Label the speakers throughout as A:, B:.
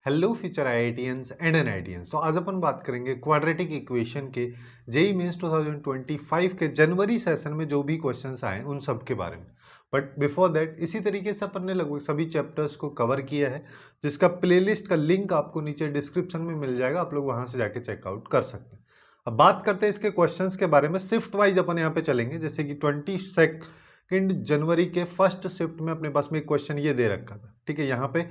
A: Hello future IITians and NITians. तो आज अपन बात करेंगे क्वाड्रेटिक इक्वेशन के जेईई मेंस 2025 के जनवरी सेशन में जो भी क्वेश्चंस आए उन सब के बारे में। बट बिफोर दैट इसी तरीके से अपन ने लगभग सभी चैप्टर्स को कवर किया है, जिसका प्लेलिस्ट का लिंक आपको नीचे डिस्क्रिप्शन में मिल जाएगा, आप लोग वहां से जाके चेकआउट कर सकते हैं। अब बात करते हैं इसके क्वेश्चंस के बारे में। शिफ्ट वाइज अपन यहाँ पे चलेंगे, जैसे कि 22 जनवरी के फर्स्ट शिफ्ट में अपने पास में एक क्वेश्चन ये दे रखा था, ठीक है। यहाँ पे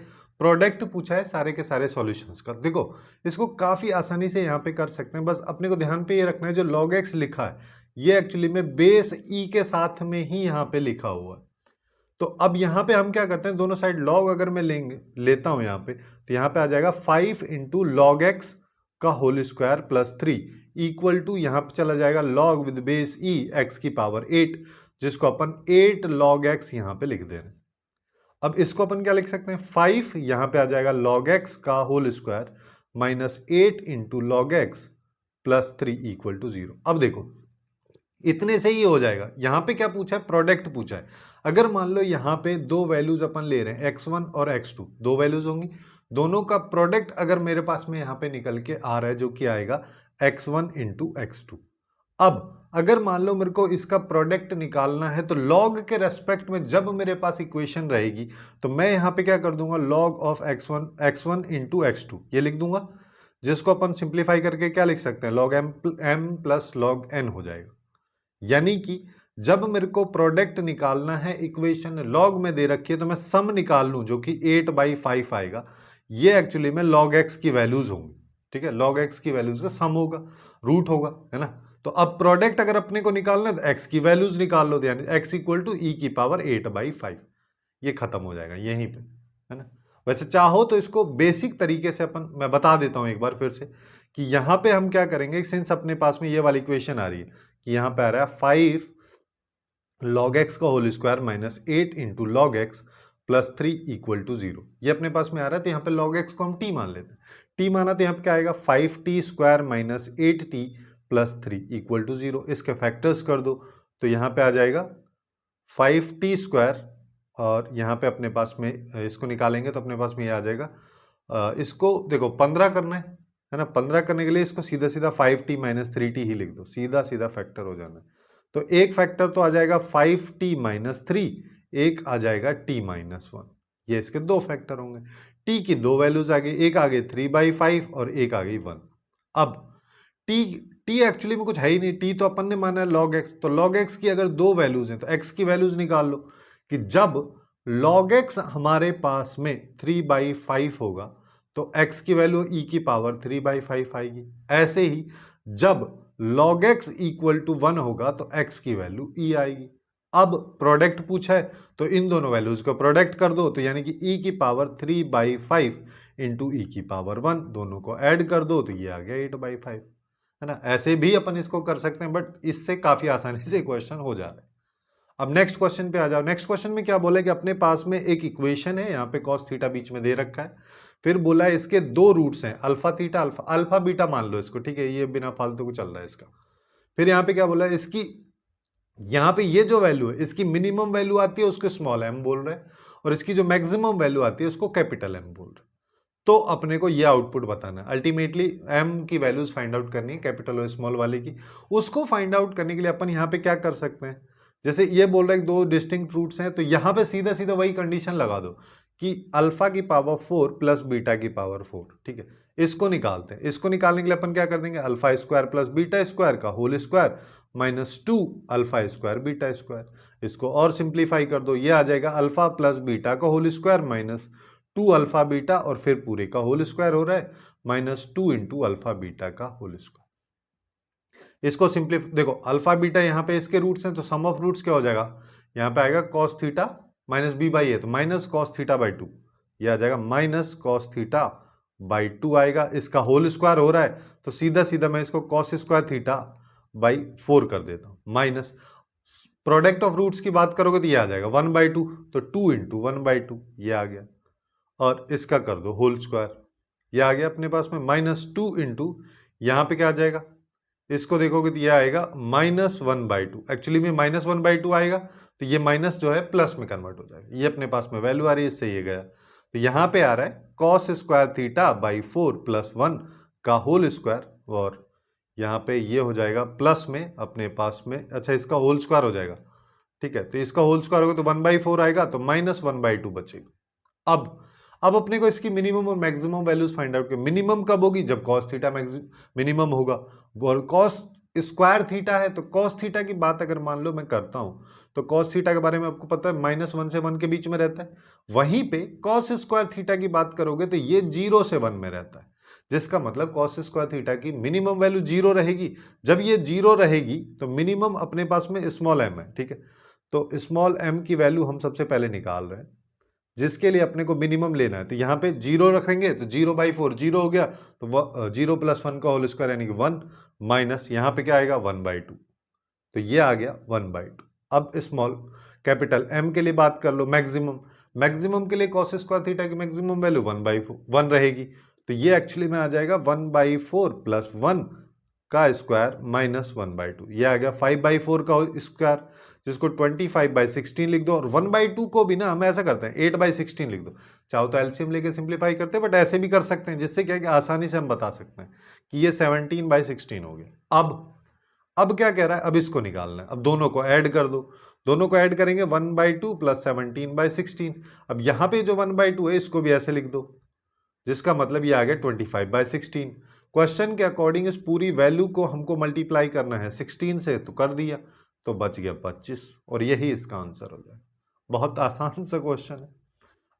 A: प्रोडक्ट पूछा है सारे के सारे सॉल्यूशंस का। देखो इसको काफ़ी आसानी से यहाँ पे कर सकते हैं, बस अपने को ध्यान पे ये रखना है जो log x लिखा है ये एक्चुअली में बेस e के साथ में ही यहाँ पे लिखा हुआ है। तो अब यहाँ पे हम क्या करते हैं, दोनों साइड log अगर मैं लेता हूँ यहाँ पे, तो यहाँ पे आ जाएगा 5 इंटू लॉग एक्स का whole square plus 3 equal to यहाँ पे चला जाएगा log with base e x की पावर 8, जिसको अपन 8 log x यहाँ पे लिख दे रहे हैं। अब इसको अपन क्या लिख सकते हैं, 5 यहां पे आ जाएगा log x का whole square minus 8 into log x plus 3 equal to 0। अब देखो इतने से ही हो जाएगा। यहां पे क्या पूछा है, प्रोडक्ट पूछा है। अगर मान लो यहां पे दो वैल्यूज अपन ले रहे हैं x1 और x2, दो वैल्यूज होंगी, दोनों का प्रोडक्ट अगर मेरे पास में यहां पे निकल के आ रहा है जो कि आएगा x1 इंटू x2। अब अगर मान लो मेरे को इसका प्रोडक्ट निकालना है तो लॉग के रेस्पेक्ट में जब मेरे पास इक्वेशन रहेगी तो मैं यहाँ पे क्या कर दूंगा, log of x1 into x2 ये लिख दूंगा, जिसको अपन सिंप्लीफाई करके क्या लिख सकते हैं, log m plus log n हो जाएगा। यानी कि जब मेरे को प्रोडक्ट निकालना है, इक्वेशन लॉग में दे रखी है, तो मैं सम निकाल लूं जो कि 8/5 आएगा, ये एक्चुअली में लॉग एक्स की वैल्यूज होंगी, ठीक है। लॉग एक्स की वैल्यूज का सम होगा, रूट होगा, है ना। तो अब प्रोडक्ट अगर अपने को निकालना है तो एक्स की वैल्यूज निकाल लो, यानी एक्स इक्वल टू ई की पावर 8/5, ये खत्म हो जाएगा यहीं पे, है ना। वैसे चाहो तो इसको बेसिक तरीके से अपन मैं बता देता हूं एक बार फिर से कि यहां पे हम क्या करेंगे, सिंस अपने पास में ये वाली इक्वेशन आ रही है कि यहां पे आ रहा है 5 log x का whole square minus 8 into log x plus 3 equal to 0, ये अपने पास में आ रहा है। तो यहाँ पे log x को हम t मान लेते हैं, t माना तो यहाँ पे क्या आएगा 5t square minus 8t plus 3 equal to 0। इसके फैक्टर्स कर दो तो यहाँ पे आ जाएगा 5t स्क्वायर, और यहाँ पे अपने पास में इसको निकालेंगे तो अपने पास में ये आ जाएगा, इसको देखो 15 करना है ना। 15 करने के लिए इसको सीधा सीधा 5t माइनस 3t ही लिख दो, सीधा सीधा फैक्टर हो जाना है। तो एक फैक्टर तो आ जाएगा 5t माइनस 3, एक आ जाएगा t माइनस 1, ये इसके दो फैक्टर होंगे। t की दो वैल्यूज आ गई, एक आ गई 3/5 और एक आ गई 1। अब t एक्चुअली में कुछ है ही नहीं, t तो अपन ने माना है log x, तो log x की अगर दो वैल्यूज हैं तो x की वैल्यूज निकाल लो कि जब log x हमारे पास में 3/5 होगा तो x की वैल्यू e की पावर 3/5 आएगी। ऐसे ही जब log x इक्वल टू 1 होगा तो x की वैल्यू e आएगी। अब प्रोडक्ट पूछा है तो इन दोनों वैल्यूज को प्रोडक्ट कर दो, तो यानी कि e की पावर 3/5 इंटू ई की पावर 1, दोनों को ऐड कर दो तो ये आ गया 8/5, है ना। ऐसे भी अपन इसको कर सकते हैं, बट इससे काफी आसानी से क्वेश्चन हो जा रहा है। अब नेक्स्ट क्वेश्चन पे आ जाओ। नेक्स्ट क्वेश्चन में क्या बोला कि अपने पास में एक इक्वेशन है, यहाँ पे कॉस थीटा बीच में दे रखा है, फिर बोला है इसके दो रूट्स हैं, अल्फा थीटा अल्फा बीटा मान लो इसको, ठीक है, ये बिना फालतू को चल रहा है इसका। फिर यहाँ पे क्या बोला है, इसकी यहाँ पे ये जो वैल्यू है इसकी मिनिमम वैल्यू आती है उसको स्मॉल एम बोल रहे हैं, और इसकी जो मैक्सिमम वैल्यू आती है उसको कैपिटल एम बोल रहे हैं। तो अपने को ये आउटपुट बताना है, अल्टीमेटली एम की वैल्यूज फाइंड आउट करनी है, कैपिटल और स्मॉल वाले की। उसको फाइंड आउट करने के लिए अपन यहाँ पे क्या कर सकते हैं, जैसे ये बोल रहे हैं दो डिस्टिंक्ट रूट्स हैं, तो यहाँ पे सीधा सीधा वही कंडीशन लगा दो कि अल्फा की पावर 4 प्लस बीटा की पावर 4, ठीक है। इसको निकालते हैं, इसको निकालने के लिए अपन क्या कर देंगे, alpha square plus beta square का whole square minus 2 alpha square beta square. इसको और सिंप्लीफाई कर दो, ये आ जाएगा अल्फा प्लस बीटा का whole square minus 2 alpha beta, और फिर पूरे का होल स्क्वायर हो रहा है माइनस 2 इंटू अल्फा बीटा का होल स्क्वायर। इसको सिंप्लीफाई देखो, अल्फा बीटा यहाँ पे इसके रूट्स हैं तो सम ऑफ रूट्स क्या हो जाएगा, यहाँ पे आएगा cos theta minus b by a, तो माइनस कॉस थीटा बाई 2, ये आ जाएगा माइनस कॉस थीटा बाई 2 आएगा। इसका होल स्क्वायर हो रहा है तो सीधा सीधा मैं इसको कॉस स्क्वायर थीटा बाई 4 कर देता हूँ, माइनस प्रोडक्ट ऑफ रूट्स की बात करोगे तो ये आ जाएगा 1/2, तो 2 इंटू 1/2 ये आ गया, और इसका कर दो होल स्क्वायर, ये आ गया अपने पास में माइनस 2 इंटू यहाँ पे क्या आ जाएगा, इसको देखोगे तो ये आएगा -1/2, एक्चुअली में -1/2 आएगा, तो ये माइनस जो है प्लस में कन्वर्ट हो जाएगा, ये अपने पास में वैल्यू आ रही है, इससे ये गया, तो यहाँ पे आ रहा है cos square theta by 4 plus 1 का होल स्क्वायर, और यहाँ पे ये हो जाएगा प्लस में अपने पास में, अच्छा इसका होल स्क्वायर हो जाएगा, ठीक है। तो इसका होल स्क्वायर होगा तो 1/4 आएगा, तो -1/2 बचेगा। अब अपने को इसकी मिनिमम और मैक्सिमम वैल्यूज फाइंड आउट कर, मिनिमम कब होगी जब कॉस थीटा मिनिमम होगा, और कॉस स्क्वायर थीटा है तो कॉस थीटा की बात अगर मान लो मैं करता हूं तो कॉस थीटा के बारे में आपको पता है -1 से 1 के बीच में रहता है। वहीं पे कॉस स्क्वायर थीटा की बात करोगे तो ये 0 से 1 में रहता है, जिसका मतलब कॉस स्क्वायर थीटा की मिनिमम वैल्यू 0 रहेगी। जब ये 0 रहेगी तो मिनिमम अपने पास में स्मॉल m है, ठीक है। तो स्मॉल m की वैल्यू हम सबसे पहले निकाल रहे हैं, जिसके लिए अपने को मिनिमम लेना है। तो यहाँ पे 0 रखेंगे तो 0/4 0 हो गया, तो 0 + 1 का होल स्क्वायर यानी कि 1, माइनस यहाँ पे क्या आएगा 1/2, तो ये आ गया 1/2। अब स्मॉल कैपिटल m के लिए बात कर लो, मैक्सिमम के लिए कॉस स्क्वायर थीटा की मैक्सिमम वैल्यू 1/1 रहेगी, तो ये एक्चुअली में आ जाएगा 1/4 + 1 का स्क्वायर माइनस 1/2, ये आ गया 5/4 का स्क्वायर, जिसको 25/16 लिख दो, और 1/2 को भी ना हम ऐसा करते हैं 8/16 लिख दो। चाहो तो एलसीएम लेके सिंप्लीफाई करते हैं, बट ऐसे भी कर सकते हैं, जिससे क्या है कि आसानी से हम बता सकते हैं कि ये 17/16 हो गया। अब क्या कह रहा है, अब इसको निकालना है, अब दोनों को ऐड कर दो, दोनों को ऐड करेंगे 1/2 + 17/16। अब यहाँ पे जो 1/2 है इसको भी ऐसे लिख दो, जिसका मतलब ये आ गया 25/16। क्वेश्चन के अकॉर्डिंग इस पूरी वैल्यू को हमको मल्टीप्लाई करना है 16 से, तो कर दिया, तो बच गया 25, और यही इसका आंसर हो जाए। बहुत आसान सा क्वेश्चन है।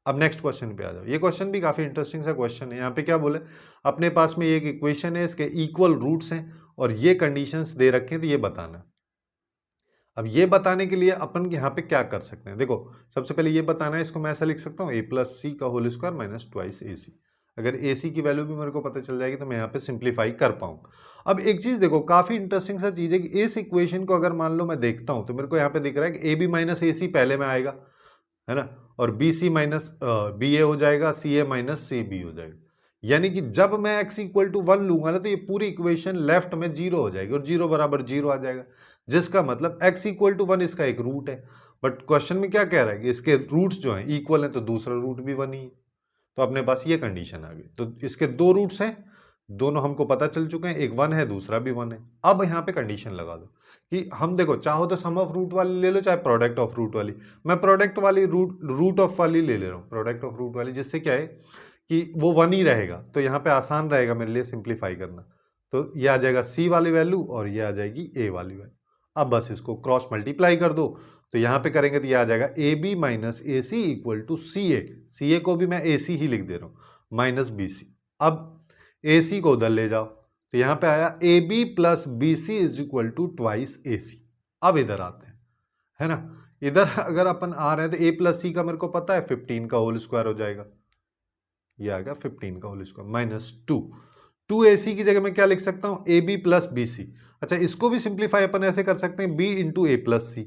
A: अब नेक्स्ट क्वेश्चन पे आ जाओ। ये क्वेश्चन भी काफी इंटरेस्टिंग सा क्वेश्चन है। यहाँ पे क्या बोले, अपने पास में एक इक्वेशन है, इसके इक्वल रूट्स हैं और ये कंडीशंस दे रखे हैं, तो ये बताना। अब ये बताने के लिए अपन यहाँ पे क्या कर सकते हैं, देखो सबसे पहले ये बताना है, इसको मैं ऐसा लिख सकता हूँ a + c का होल स्क्वायर माइनस 2ac। अगर ac की वैल्यू भी मेरे को पता चल जाएगी तो मैं यहाँ पे सिंप्लीफाई कर पाऊंगा। अब एक चीज देखो, काफी इंटरेस्टिंग सा चीज है कि इस इक्वेशन को अगर मान लो मैं देखता हूँ तो मेरे को यहाँ पे दिख रहा है कि ab - ac पहले में आएगा, है ना, और bc - ba हो जाएगा, ca - cb हो जाएगा। यानी कि जब मैं x = 1 लूंगा ना तो ये पूरी इक्वेशन लेफ्ट में 0 हो जाएगी और 0 = 0 आ जाएगा, जिसका मतलब x = 1 इसका एक रूट है। बट क्वेश्चन में क्या कह रहा है कि इसके रूट्स जो हैं इक्वल हैं, तो दूसरा रूट भी 1 ही है, तो अपने पास ये कंडीशन आ गई। तो इसके दो रूट्स हैं, दोनों हमको पता चल चुके हैं, एक 1 है दूसरा भी 1 है। अब यहाँ पे कंडीशन लगा दो कि हम देखो, चाहो तो सम ऑफ रूट वाली ले लो, चाहे प्रोडक्ट ऑफ रूट वाली। मैं प्रोडक्ट वाली रूट ऑफ वाली ले रहा हूँ, प्रोडक्ट ऑफ रूट वाली, जिससे क्या है कि वो 1 ही रहेगा, तो यहाँ पे आसान रहेगा मेरे लिए सिंप्लीफाई करना। तो ये आ जाएगा c वाली वैल्यू और ये आ जाएगी a वाली वैल्यू। अब बस इसको क्रॉस मल्टीप्लाई कर दो, तो यहाँ पे करेंगे तो ये आ जाएगा ab - ac = ca। ca को भी मैं ac ही लिख दे रहा हूँ, माइनस bc। अब ac को उधर ले जाओ, तो यहाँ पे आया ab + bc = 2 ac। अब इधर आते हैं, है ना, इधर अगर अपन आ रहे हैं तो a + c का मेरे को पता है 15 का होल स्क्वायर हो जाएगा, ये आ गया 15 का होल स्क्वायर माइनस 2ac की जगह मैं क्या लिख सकता हूँ, ab + bc। अच्छा, इसको भी सिंप्लीफाई अपन ऐसे कर सकते हैं b × a + c।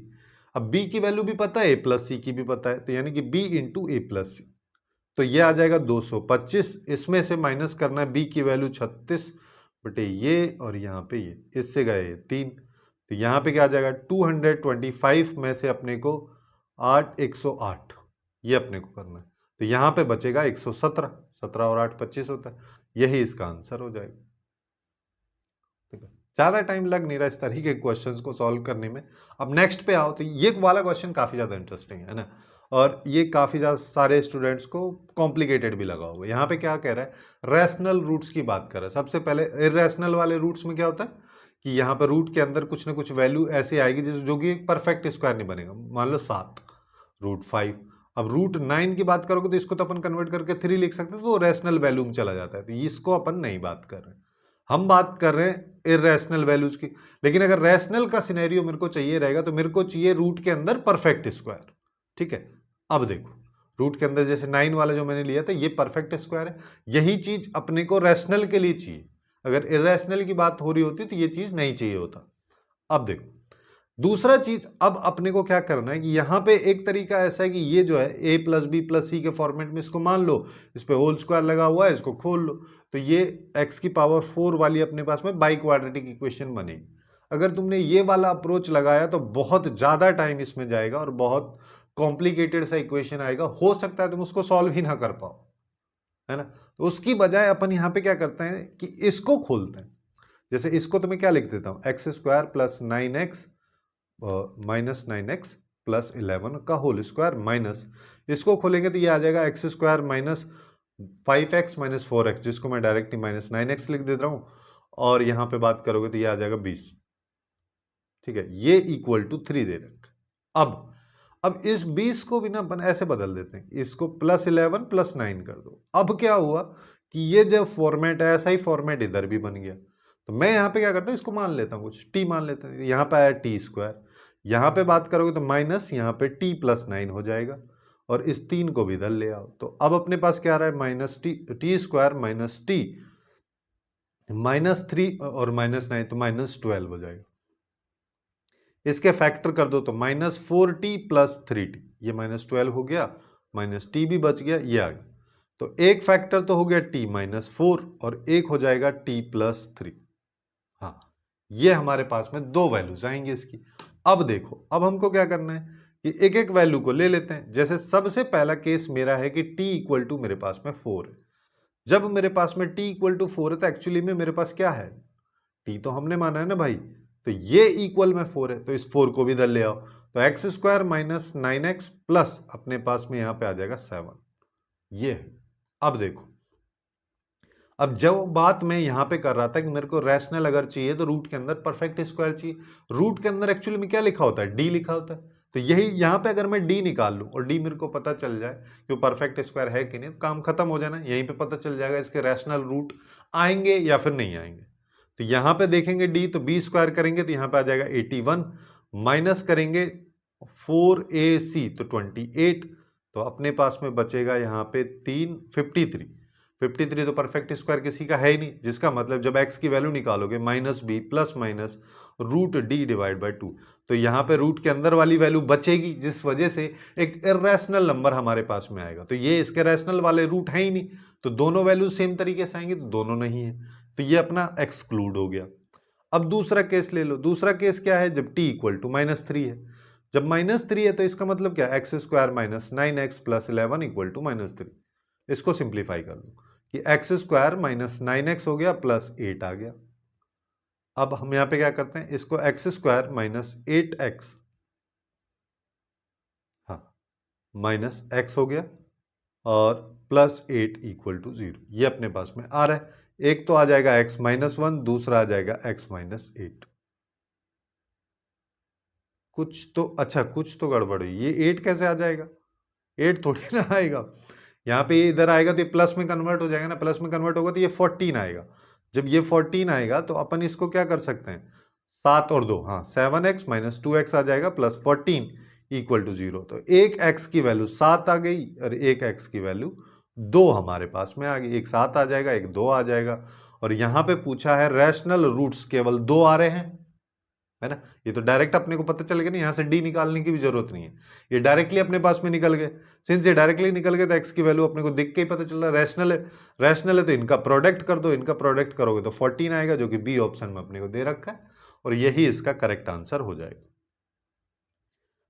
A: अब b की वैल्यू भी पता है, a + c की भी पता है, तो यानी कि b × a + c, तो ये आ जाएगा 225। इसमें से माइनस करना है b की वैल्यू 36 बटे ये, और यहाँ पे ये, इससे गए 3, तो यहाँ पे क्या आ जाएगा 225 में से अपने को 108, ये अपने को करना है, तो यहाँ पे बचेगा 117, 17 और 8 25 होता है, यही इसका आंसर हो जाएगा। ठीक है, ज़्यादा टाइम लग नहीं रहा इस तरीके के क्वेश्चंस को सॉल्व करने में। अब नेक्स्ट पे आओ, तो ये वाला क्वेश्चन काफ़ी ज़्यादा इंटरेस्टिंग है ना, और ये काफ़ी ज़्यादा सारे स्टूडेंट्स को कॉम्प्लिकेटेड भी लगा हुआ है। यहाँ पे क्या कह रहा है, रैशनल रूट्स की बात कर रहा है। सबसे पहले इरेशनल वाले रूट्स में क्या होता है कि यहाँ पर रूट के अंदर कुछ ना कुछ वैल्यू ऐसे आएगी जो कि एक परफेक्ट स्क्वायर नहीं बनेगा। मान लो 7 √5। अब √9 की बात करोगे तो इसको तो अपन कन्वर्ट करके 3 लिख सकते हैं, तो रैशनल वैल्यू में चला जाता है, तो इसको अपन नहीं बात कर रहे हैं। हम बात कर रहे हैं इरेशनल वैल्यूज की। लेकिन अगर रैशनल का सिनेरियो मेरे को चाहिए रहेगा तो मेरे को चाहिए रूट के अंदर परफेक्ट स्क्वायर। ठीक है, अब देखो रूट के अंदर जैसे 9 वाला जो मैंने लिया था ये परफेक्ट स्क्वायर है, यही चीज अपने को रैशनल के लिए चाहिए। अगर इरेशनल की बात हो रही होती तो ये चीज नहीं चाहिए होता। अब देखो दूसरा चीज, अब अपने को क्या करना है कि यहाँ पे एक तरीका ऐसा है कि ये जो है a + b + c के फॉर्मेट में इसको मान लो, इस पे होल स्क्वायर लगा हुआ है, इसको खोल लो, तो ये x⁴ वाली अपने पास में बाई क्वाड्रेटिक इक्वेशन बनेगी। अगर तुमने ये वाला अप्रोच लगाया तो बहुत ज़्यादा टाइम इसमें जाएगा और बहुत कॉम्प्लिकेटेड सा इक्वेशन आएगा, हो सकता है तुम उसको सॉल्व ही ना कर पाओ। है ना। तो उसकी बजाय अपन यहाँ पे क्या करते हैं कि इसको खोलते हैं। जैसे इसको तो मैं क्या लिख देता हूँ, x square plus 9x minus 9x plus 11 का होल स्क्वायर माइनस, इसको खोलेंगे तो ये आ जाएगा x square minus 5x minus 4x, जिसको मैं डायरेक्टली माइनस 9x लिख देता हूँ, और यहाँ पे बात करोगे तो ये आ जाएगा 20। ठीक है, ये इक्वल टू 3 दे रखा। अब इस 20 को भी ना अपन ऐसे बदल देते हैं, इसको प्लस 11 प्लस 9 कर दो। अब क्या हुआ कि ये जब फॉर्मेट है, ऐसा ही फॉर्मेट इधर भी बन गया। तो मैं यहाँ पे क्या करता हूँ, इसको मान लेता हूँ, कुछ टी मान लेते हैं। यहाँ पे आया टी स्क्वायर, यहाँ पे बात करोगे तो माइनस यहाँ पे टी प्लस 9 हो जाएगा, और इस 3 को भी इधर ले आओ। तो अब अपने पास क्या आ रहा है, minus T square minus T minus 3 और माइनस 9, तो माइनस 12 हो जाएगा। इसके फैक्टर कर दो तो माइनस 4t प्लस 3t, ये माइनस 12 हो गया, माइनस टी भी बच गया, ये आ गया। तो एक फैक्टर तो हो गया t माइनस 4, और एक हो जाएगा t प्लस 3। हाँ, ये हमारे पास में दो वैल्यूज आएंगे इसकी। अब देखो, अब हमको क्या करना है कि एक एक वैल्यू को ले लेते हैं। जैसे सबसे पहला केस मेरा है कि t इक्वल टू मेरे पास में 4 है। जब मेरे पास में t इक्वल टू 4 है तो एक्चुअली में मेरे पास क्या है, t तो हमने माना है ना भाई, तो ये इक्वल में 4 है, तो इस 4 को भी इधर ले आओ। तो x square minus 9x plus अपने पास में यहाँ पे आ जाएगा 7, ये है। अब देखो, अब जब बात मैं यहाँ पे कर रहा था कि मेरे को रैशनल अगर चाहिए तो रूट के अंदर परफेक्ट स्क्वायर चाहिए। रूट के अंदर एक्चुअली में क्या लिखा होता है, डी लिखा होता है। तो यही यहाँ पे अगर मैं डी निकाल लूँ और डी मेरे को पता चल जाए कि वो परफेक्ट स्क्वायर है कि नहीं, तो काम खत्म हो जाना, यहीं पे पता चल जाएगा इसके रैशनल रूट आएंगे या फिर नहीं आएंगे। तो यहाँ पे देखेंगे डी, तो बी स्क्वायर करेंगे तो यहाँ पे आ जाएगा 81, माइनस करेंगे 4ac तो 28, तो अपने पास में बचेगा यहाँ पे 53 तो परफेक्ट स्क्वायर किसी का है ही नहीं, जिसका मतलब जब x की वैल्यू निकालोगे minus b plus minus root d divide by 2, तो यहाँ पे रूट के अंदर वाली वैल्यू बचेगी, जिस वजह से एक इरेशनल नंबर हमारे पास में आएगा। तो ये इसके रैशनल वाले रूट है ही नहीं, तो दोनों वैल्यू सेम तरीके से आएंगे, तो दोनों नहीं है, तो ये अपना एक्सक्लूड हो गया। अब दूसरा केस ले लो। दूसरा केस क्या है, जब t इक्वल टू माइनस 3 है। जब माइनस 3 है तो इसका मतलब क्या, x square minus 9x plus 11 equal to minus 3। इसको सिंप्लीफाई कर लो कि एक्स स्क्वायर माइनस 9x हो गया प्लस 8 आ गया। अब हम यहाँ पे क्या करते हैं, इसको एक्स स्क्वायर माइनस 8x, हाँ, माइनस x हो गया और प्लस 8 इक्वल टू 0, ये अपने पास में आ रहा है। एक तो आ जाएगा x माइनस 1, दूसरा आ जाएगा x माइनस 8। कुछ तो अच्छा, कुछ तो गड़बड़ हुई, ये 8 कैसे आ जाएगा, 8 थोड़ी ना आएगा। यहाँ पे इधर आएगा तो ये प्लस में कन्वर्ट हो जाएगा ना, प्लस में कन्वर्ट होगा तो ये 14 आएगा। जब ये 14 आएगा तो अपन इसको क्या कर सकते हैं, 7 और 2, हाँ, 7x माइनस 2x आ जाएगा प्लस 14 इक्वल टू 0। तो एक x की वैल्यू 7 आ गई और एक x की वैल्यू 2 हमारे पास में आ गई। एक 7 आ जाएगा, एक 2 आ जाएगा। और यहाँ पे पूछा है रैशनल रूट्स केवल 2 आ रहे हैं, है ना। ये तो डायरेक्ट अपने को पता चल गया ना, यहाँ से डी निकालने की भी जरूरत नहीं है, ये डायरेक्टली अपने पास में निकल गए। सिंस ये डायरेक्टली निकल गए तो एक्स की वैल्यू अपने को देख के ही पता चल रहा है रैशनल है। रैशनल है तो इनका प्रोडक्ट कर दो, इनका प्रोडक्ट करोगे तो 14 आएगा, जो कि बी ऑप्शन में अपने को दे रखा है, और यही इसका करेक्ट आंसर हो जाएगा।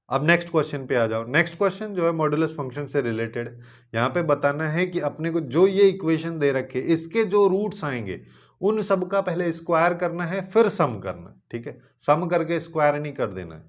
A: अब नेक्स्ट क्वेश्चन पे आ जाओ। नेक्स्ट क्वेश्चन जो है मॉडुलस फंक्शन से रिलेटेड, यहाँ पे बताना है कि अपने को जो ये इक्वेशन दे रखे इसके जो रूट्स आएंगे उन सब का पहले स्क्वायर करना है, फिर सम करना है। ठीक है, सम करके स्क्वायर नहीं कर देना है।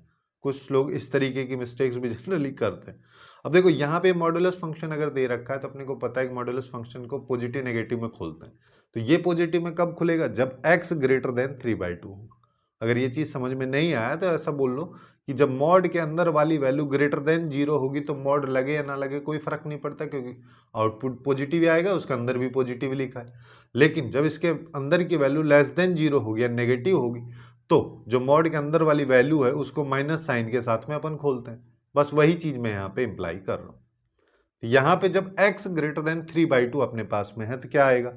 A: कुछ लोग इस तरीके की मिस्टेक्स भी जनरली करते हैं। अब देखो, यहाँ पे मॉडुलस फंक्शन अगर दे रखा है तो अपने को पता है कि मॉडुलस फंक्शन को पॉजिटिव नेगेटिव में खोलते हैं। तो ये पॉजिटिव में कब खुलेगा, जब x ग्रेटर देन 3/2 होगा। अगर ये चीज समझ में नहीं आया तो ऐसा बोल लो कि जब मॉड के अंदर वाली वैल्यू ग्रेटर देन 0 होगी तो मॉड लगे या ना लगे कोई फर्क नहीं पड़ता, क्योंकि आउटपुट पॉजिटिव ही आएगा, उसके अंदर भी पॉजिटिव लिखा है। लेकिन जब इसके अंदर की वैल्यू लेस देन 0 होगी या नेगेटिव होगी, तो जो मॉड के अंदर वाली वैल्यू है उसको माइनस साइन के साथ में अपन खोलते हैं। बस वही चीज मैं यहाँ पे इंप्लाई कर रहा हूँ। यहाँ पे जब x ग्रेटर देन 3/2 अपने पास में है तो क्या आएगा,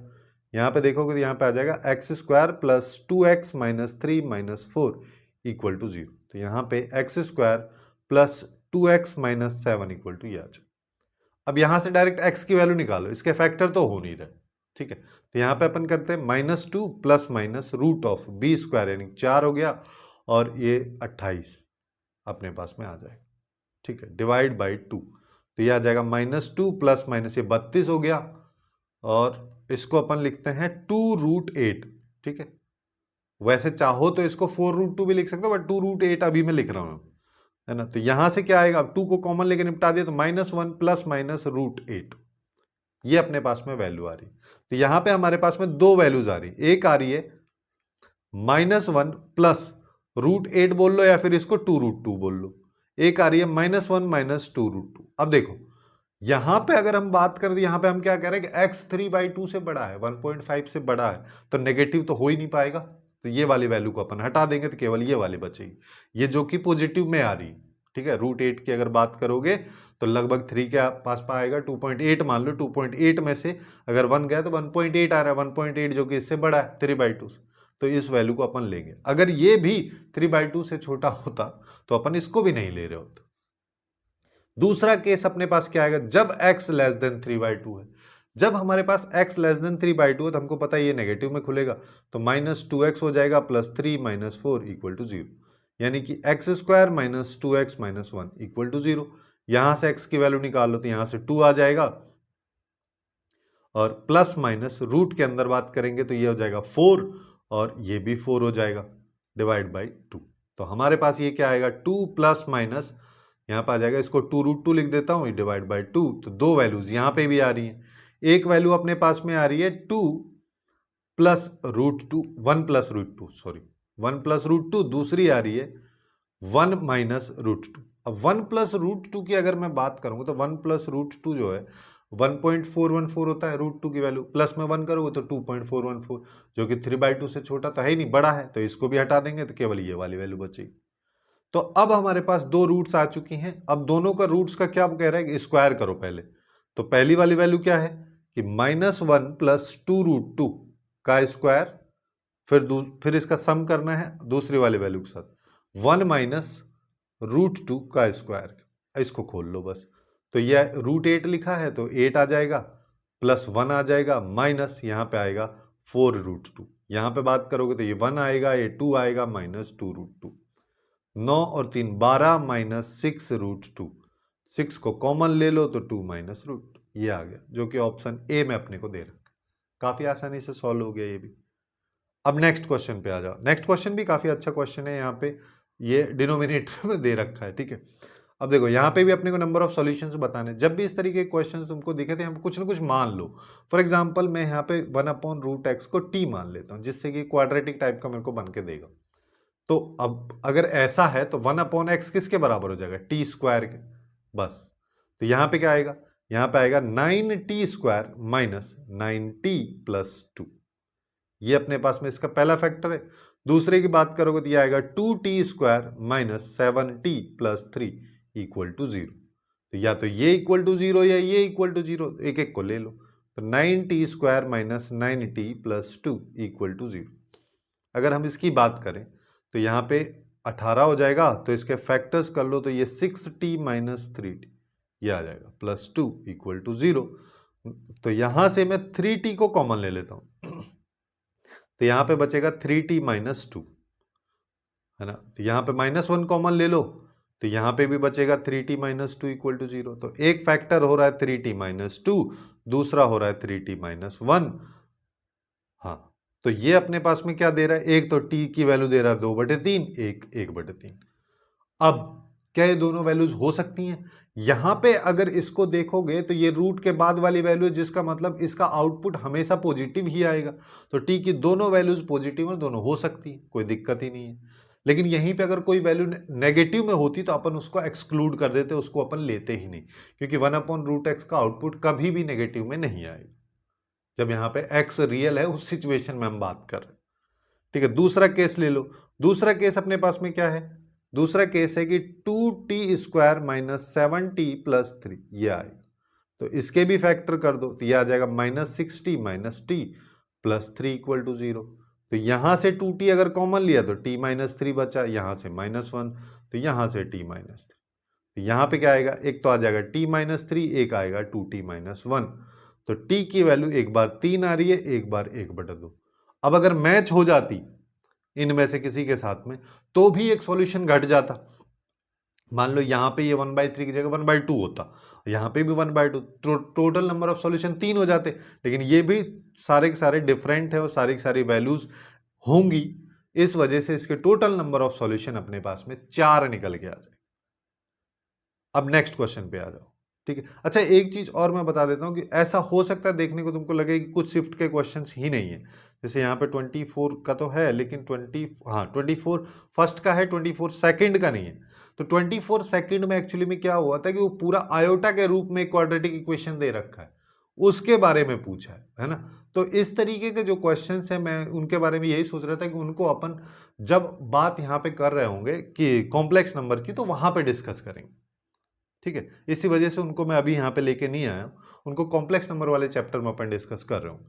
A: यहाँ पे देखोगे तो यहाँ पे आ जाएगा x square plus 2x minus 3 minus 4 equal to 0। तो यहाँ पे x square plus 2x minus 7 equal to ये आ जाए। अब यहाँ से डायरेक्ट x की वैल्यू निकालो, इसके फैक्टर तो हो नहीं रहे। ठीक है, तो यहाँ पे अपन करते हैं -2 plus minus root of b square, यानी 4 हो गया, और ये 28 अपने पास में आ जाएगा। ठीक है, डिवाइड बाई 2, तो ये आ जाएगा -2 प्लस माइनस ये 32 हो गया, और इसको अपन लिखते हैं 2√8, ठीक है। वैसे चाहो तो इसको 4√2 भी लिख सकते हो, बट 2√8 अभी मैं लिख रहा हूं, है ना। तो यहां से क्या आएगा, अब 2 को कॉमन लेके निपटा दिया तो -1 प्लस माइनस √8, ये अपने पास में वैल्यू आ रही। तो यहां पे हमारे पास में दो वैल्यूज आ रही, एक आ रही है -1 प्लस √8 बोल लो या फिर इसको 2√2 बोल लो, एक आ रही है -1 माइनस 2√2। अब देखो यहां पे अगर हम बात करें तो यहां पे हम क्या कह रहे हैं कि x 3/2 से बड़ा है, 1.5 से बड़ा है, तो नेगेटिव तो हो ही नहीं पाएगा। तो ये वाली वैल्यू को अपन हटा देंगे तो केवल ये वाली बचेगी, ये जो कि पॉजिटिव में आ रही, ठीक है। √8 की अगर बात करोगे तो लगभग 3 के पास पाएगा, 2.8 मान लो, 2.8 में से अगर 1 गया तो 1.8 आ रहा है, 1.8 जो कि इससे बड़ा है 3/2 से, तो इस वैल्यू को अपन लेंगे। अगर ये भी 3/2 से छोटा होता तो अपन इसको भी नहीं ले रहे होते। दूसरा केस अपने पास क्या आएगा, जब x लेस देन 3/2 है, जब हमारे पास x लेस देन 3/2 है तो हमको पता है ये नेगेटिव में खुलेगा, तो -2x हो जाएगा प्लस 3 माइनस 4 इक्वल टू 0, यानी कि x² minus 2x minus 1 equal to 0। यहां से x की वैल्यू निकाल लो तो यहां से 2 आ जाएगा, और प्लस माइनस रूट के अंदर बात करेंगे तो ये हो जाएगा 4 और ये भी 4 हो जाएगा, डिवाइड बाई 2। तो हमारे पास ये क्या आएगा, 2 प्लस माइनस यहाँ पे आ जाएगा, इसको 2√2 लिख देता हूँ, डिवाइड बाई 2। तो दो वैल्यूज यहाँ पे भी आ रही हैं, एक वैल्यू अपने पास में आ रही है 2 प्लस √2, 1 प्लस √2, सॉरी 1 प्लस √2, दूसरी आ रही है 1 माइनस √2। अब 1 प्लस √2 की अगर मैं बात करूंगा तो 1 प्लस √2 जो है 1.414 होता है, √2 की वैल्यू प्लस में 1 करोगे तो 2.414, जो कि 3/2 से छोटा तो है ही नहीं, बड़ा है, तो इसको भी हटा देंगे तो केवल ये वाली वैल्यू बचेगी। तो अब हमारे पास दो रूट्स आ चुकी हैं, अब दोनों का रूट्स का क्या कह रहा है कि स्क्वायर करो पहले। तो पहली वाली वैल्यू क्या है कि -1 प्लस 2√2 का स्क्वायर, फिर इसका सम करना है दूसरी वाली वैल्यू के साथ, 1 माइनस √2 का स्क्वायर, इसको खोल लो बस। तो यह √8 लिखा है तो 8 आ जाएगा, प्लस 1 आ जाएगा, माइनस यहाँ पे आएगा 4√2, यहाँ पे बात करोगे तो ये 1 आएगा, ये 2 आएगा, माइनस 2√2। 9 और 3 12 माइनस 6√2, 6 को कॉमन ले लो तो 2 माइनस √2, ये आ गया, जो कि ऑप्शन ए में अपने को दे रखा है। काफी आसानी से सॉल्व हो गया ये भी। अब नेक्स्ट क्वेश्चन पे आ जाओ। नेक्स्ट क्वेश्चन भी काफी अच्छा क्वेश्चन है, यहाँ पे ये डिनोमिनेटर में दे रखा है, ठीक है। अब देखो यहाँ पे भी अपने को नंबर ऑफ सॉल्यूशंस बताने, जब भी इस तरीके के क्वेश्चन तुमको दिखे थे यहाँ पे कुछ ना कुछ मान लो। फॉर एग्जांपल मैं यहाँ पे 1/√x को t मान लेता हूँ, जिससे कि क्वाड्रेटिक टाइप का मेरे को बन के देगा। तो अब अगर ऐसा है तो 1/x किसके बराबर हो जाएगा, t² के, बस। तो यहाँ पे क्या आएगा, यहाँ पे आएगा 9t² माइनस 9t प्लस 2, ये अपने पास में इसका पहला फैक्टर है। दूसरे की बात करोगे तो ये आएगा 2t² minus 7t plus 3 equal to 0। तो या तो ये इक्वल टू 0 या ये इक्वल टू 0, एक एक को ले लो। तो 9t² minus 9t plus 2 equal to 0। अगर हम इसकी बात करें तो यहाँ पे 18 हो जाएगा, तो इसके फैक्टर्स कर लो तो ये 6t माइनस 3t ये आ जाएगा, प्लस 2 इक्वल टू 0। तो यहाँ से मैं 3t को कॉमन ले लेता हूँ तो यहाँ पे बचेगा 3t माइनस 2, है ना। तो यहाँ पे -1 कॉमन ले लो तो यहाँ पे भी बचेगा 3t माइनस 2 इक्वल टू 0। तो एक फैक्टर हो रहा है 3t माइनस 2, दूसरा हो रहा है 3t माइनस 1। हाँ, तो ये अपने पास में क्या दे रहा है, एक तो t की वैल्यू दे रहा है 2/3, एक 1/3। अब क्या ये दोनों वैल्यूज हो सकती हैं, यहां पे अगर इसको देखोगे तो ये रूट के बाद वाली वैल्यू, जिसका मतलब इसका आउटपुट हमेशा पॉजिटिव ही आएगा। तो t की दोनों वैल्यूज पॉजिटिव और दोनों हो सकती है, कोई दिक्कत ही नहीं है। लेकिन यहीं पे अगर कोई वैल्यू नेगेटिव में होती तो अपन उसको एक्सक्लूड कर देते, उसको अपन लेते ही नहीं, क्योंकि 1/√x का आउटपुट कभी भी नेगेटिव में नहीं आएगा जब यहाँ पे x रियल है, उस सिचुएशन में हम बात कर रहे हैं, ठीक है। दूसरा केस ले लो। दूसरा केस अपने पास में क्या है, दूसरा केस है कि 2t² माइनस 7t प्लस 3 ये आएगा। तो इसके भी फैक्टर कर दो तो ये आ जाएगा -6t minus t plus 3 equal to 0। तो यहां से 2t अगर कॉमन लिया तो t माइनस 3 बचा, यहां से -1 तो यहां से t माइनस 3। तो यहां पे क्या आएगा, एक तो आ जाएगा t माइनस 3, एक आएगा 2t माइनस 1। तो t की वैल्यू एक बार 3 आ रही है, एक बार 1/2। अब अगर मैच हो जाती इनमें से किसी के साथ में तो भी एक सॉल्यूशन घट जाता, मान लो यहाँ पे ये 1/3 की जगह 1/2 होता, यहाँ पे भी 1/2, तो टोटल नंबर ऑफ सॉल्यूशन 3 हो जाते, लेकिन ये भी सारे के सारे डिफरेंट है और सारी की सारी वैल्यूज होंगी, इस वजह से इसके टोटल नंबर ऑफ सॉल्यूशन अपने पास में 4 निकल के आ जाए। अब नेक्स्ट क्वेश्चन पे आ जाओ, ठीक है। अच्छा, एक चीज और मैं बता देता हूं कि ऐसा हो सकता है देखने को तुमको लगे कि कुछ शिफ्ट के क्वेश्चंस ही नहीं है, जैसे यहाँ पे 24 का तो है, लेकिन 24 फर्स्ट का है, 24 सेकंड का नहीं है। तो 24 सेकंड में एक्चुअली में क्या हुआ था कि वो पूरा आयोटा के रूप में क्वाड्रेटिक इक्वेशन दे रखा है, उसके बारे में पूछा है ना। तो इस तरीके के जो क्वेश्चंस है, मैं उनके बारे में यही सोच रहा था कि उनको अपन जब बात यहाँ पे कर रहे होंगे कि कॉम्प्लेक्स नंबर की, तो वहां पे डिस्कस करेंगे, ठीक है। इसी वजह से उनको मैं अभी यहाँ पे लेके नहीं आया, उनको कॉम्प्लेक्स नंबर वाले चैप्टर में अपन डिस्कस कर रहे हूँ।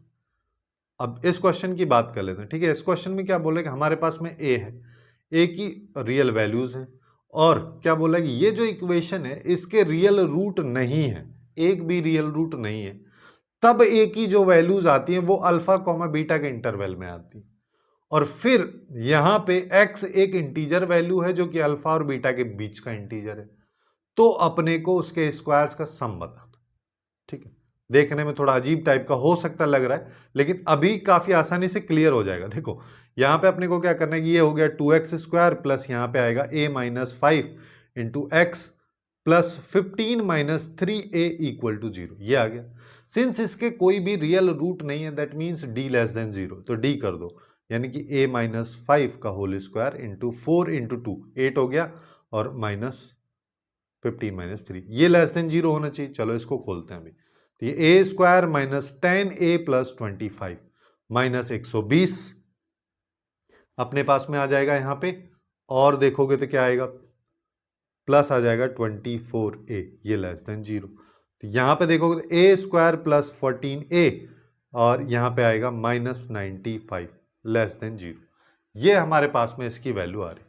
A: अब इस क्वेश्चन की बात कर लेते हैं, ठीक है। इस क्वेश्चन में क्या बोले कि हमारे पास में ए है, ए की रियल वैल्यूज हैं, और क्या बोला कि ये जो इक्वेशन है इसके रियल रूट नहीं है, एक भी रियल रूट नहीं है, तब ए की जो वैल्यूज आती हैं वो अल्फा कॉमा बीटा के इंटरवल में आती है, और फिर यहां पे एक्स एक इंटीजर वैल्यू है जो कि अल्फा और बीटा के बीच का इंटीजर है, तो अपने को उसके स्क्वायर्स का सम बताना, ठीक है। देखने में थोड़ा अजीब टाइप का हो सकता लग रहा है, लेकिन अभी काफी आसानी से क्लियर हो जाएगा। देखो यहां पे अपने को क्या करना है कि ये हो गया 2x² प्लस यहां पे आएगा a-5 into x plus 15-3a equal to 0, ये आ गया। सिंस इसके कोई भी रियल रूट नहीं है, that means d less than 0, तो d कर दो, यानी कि a-5 का होल स्क्वायर इंटू 4 इंटू 2, 8 हो गया, और -15-3, ये लेस देन 0 होना चाहिए। चलो इसको खोलते हैं अभी, तो ये a² minus 10a plus 25 minus 120 अपने पास में आ जाएगा यहाँ पे, और देखोगे तो क्या आएगा, प्लस आ जाएगा 24a, ये लेस देन 0। तो यहाँ पे देखोगे तो a² प्लस 14a, और यहाँ पे आएगा -95 लेस देन 0, ये हमारे पास में इसकी वैल्यू आ रही।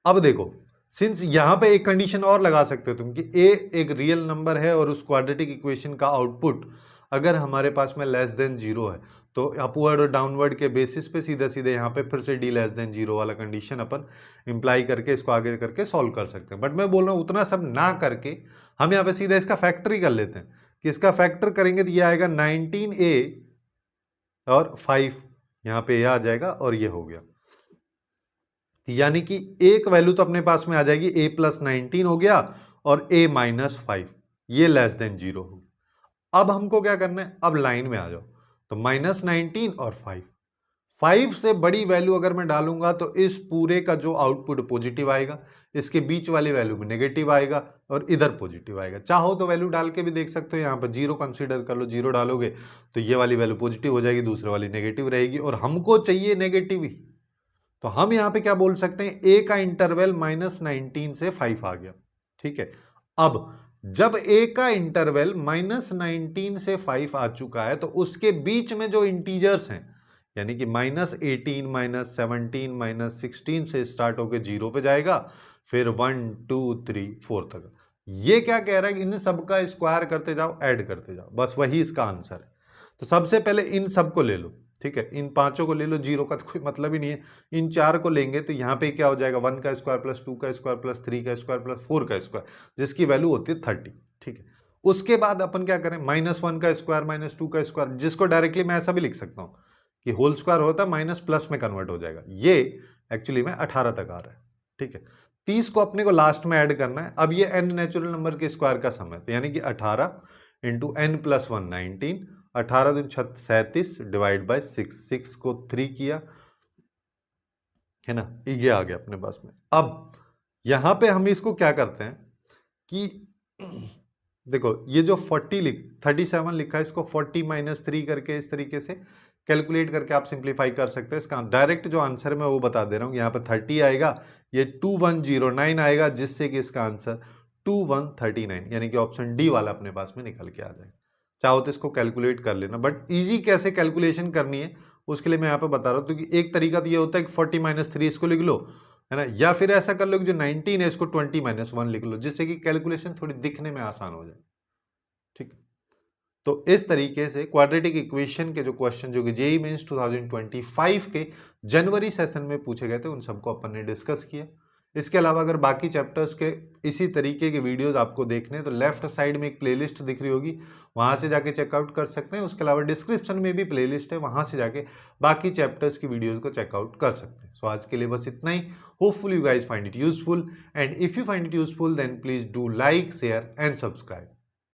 A: अब देखो, सिंस यहां पे एक कंडीशन और लगा सकते हो तुम कि a एक रियल नंबर है और उस क्वाड्रेटिक इक्वेशन का आउटपुट अगर हमारे पास में लेस देन 0 है, तो अपवर्ड और डाउनवर्ड के बेसिस पे सीधे सीधे यहाँ पे फिर से d लेस देन 0 वाला कंडीशन अपन इंप्लाई करके इसको आगे करके सॉल्व कर सकते हैं। बट मैं बोल रहा हूँ उतना सब ना करके हम यहाँ पे सीधा इसका फैक्टर ही कर लेते हैं, कि इसका फैक्टर करेंगे तो ये आएगा 19a और 5, यहाँ पे आ जाएगा, और ये हो गया, यानी कि एक वैल्यू तो अपने पास में आ जाएगी, a प्लस 19 हो गया और a -5, ये लेस देन 0 हो। अब हमको क्या करना है, अब लाइन में आ जाओ, तो -19 और 5 से बड़ी वैल्यू अगर मैं डालूंगा तो इस पूरे का जो आउटपुट पॉजिटिव आएगा, इसके बीच वाली वैल्यू में नेगेटिव आएगा, और इधर पॉजिटिव आएगा। चाहो तो वैल्यू डाल के भी देख सकते हो, यहाँ पर 0 कंसीडर कर लो, 0 डालोगे तो ये वाली वैल्यू पॉजिटिव हो जाएगी, दूसरे वाली नेगेटिव रहेगी, और हमको चाहिए नेगेटिव ही, तो हम यहां पे क्या बोल सकते हैं, a का इंटरवल -19 से 5 आ गया, ठीक है। अब जब a का इंटरवल -19 से 5 आ चुका है, तो उसके बीच में जो इंटीजर्स हैं, यानी कि -18 -17 -16 से स्टार्ट होकर 0 पे जाएगा, फिर 1 2 3 4 तक, ये क्या कह रहा है कि इन सबका स्क्वायर करते जाओ, ऐड करते जाओ, बस वही इसका आंसर है। तो सबसे पहले इन सबको ले लो, ठीक है, इन पांचों को ले लो, 0 का तो कोई मतलब ही नहीं है। इन 4 को लेंगे तो यहाँ पे क्या हो जाएगा, 1 का स्क्वायर प्लस 2 का स्क्वायर प्लस 3 का स्क्वायर प्लस 4 का स्क्वायर, जिसकी वैल्यू होती है 30, ठीक है। उसके बाद अपन क्या करें, -1 का स्क्वायर -2 का स्क्वायर, जिसको डायरेक्टली मैं ऐसा भी लिख सकता हूँ कि होल स्क्वायर होता है माइनस प्लस में कन्वर्ट हो जाएगा, ये एक्चुअली में 18 तक आ रहा है, ठीक है। 30 को अपने को लास्ट में ऐड करना है। अब ये n नेचुरल नंबर के स्क्वायर का सम है, तो यानी कि 18 इंटू n प्लस 1 19, 18 दूनी 37 डिवाइड बाय 6 को 3 किया, है ना, ये आ गया अपने पास में। अब यहां पे हम इसको क्या करते हैं कि देखो ये जो 37 लिखा है, इसको 40 - 3 करके इस तरीके से कैलकुलेट करके आप सिंप्लीफाई कर सकते हैं। इसका डायरेक्ट जो आंसर है मैं वो बता दे रहा हूँ, यहाँ पे 30 आएगा, ये 2109 आएगा, जिससे कि इसका आंसर 2139, यानी कि ऑप्शन डी वाला अपने पास में निकल के आ जाएगा। चाहो तो इसको कैलकुलेट कर लेना, बट इजी कैसे कैलकुलेशन करनी है उसके लिए मैं यहाँ पे बता रहा हूँ। क्योंकि एक तरीका तो ये होता है कि 40 - 3 इसको लिख लो, है ना, या फिर ऐसा कर लो कि जो 19 है इसको 20 - 1 लिख लो, जिससे कि कैलकुलेशन थोड़ी दिखने में आसान हो जाए, ठीक। तो इस तरीके से क्वाड्रेटिक इक्वेशन के जो क्वेश्चन जो कि जेईई मेंस 2025 के जनवरी सेशन में पूछे गए थे, उन सबको अपन ने डिस्कस किया। इसके अलावा अगर बाकी चैप्टर्स के इसी तरीके के वीडियोस आपको देखने हैं तो लेफ्ट साइड में एक प्लेलिस्ट दिख रही होगी, वहाँ से जाके चेकआउट कर सकते हैं। उसके अलावा डिस्क्रिप्शन में भी प्लेलिस्ट है, वहाँ से जाके बाकी चैप्टर्स की वीडियोस को चेकआउट कर सकते हैं। सो आज के लिए बस इतना ही। Hopefully you guys find it useful, and if you find it useful then please do like, share and subscribe.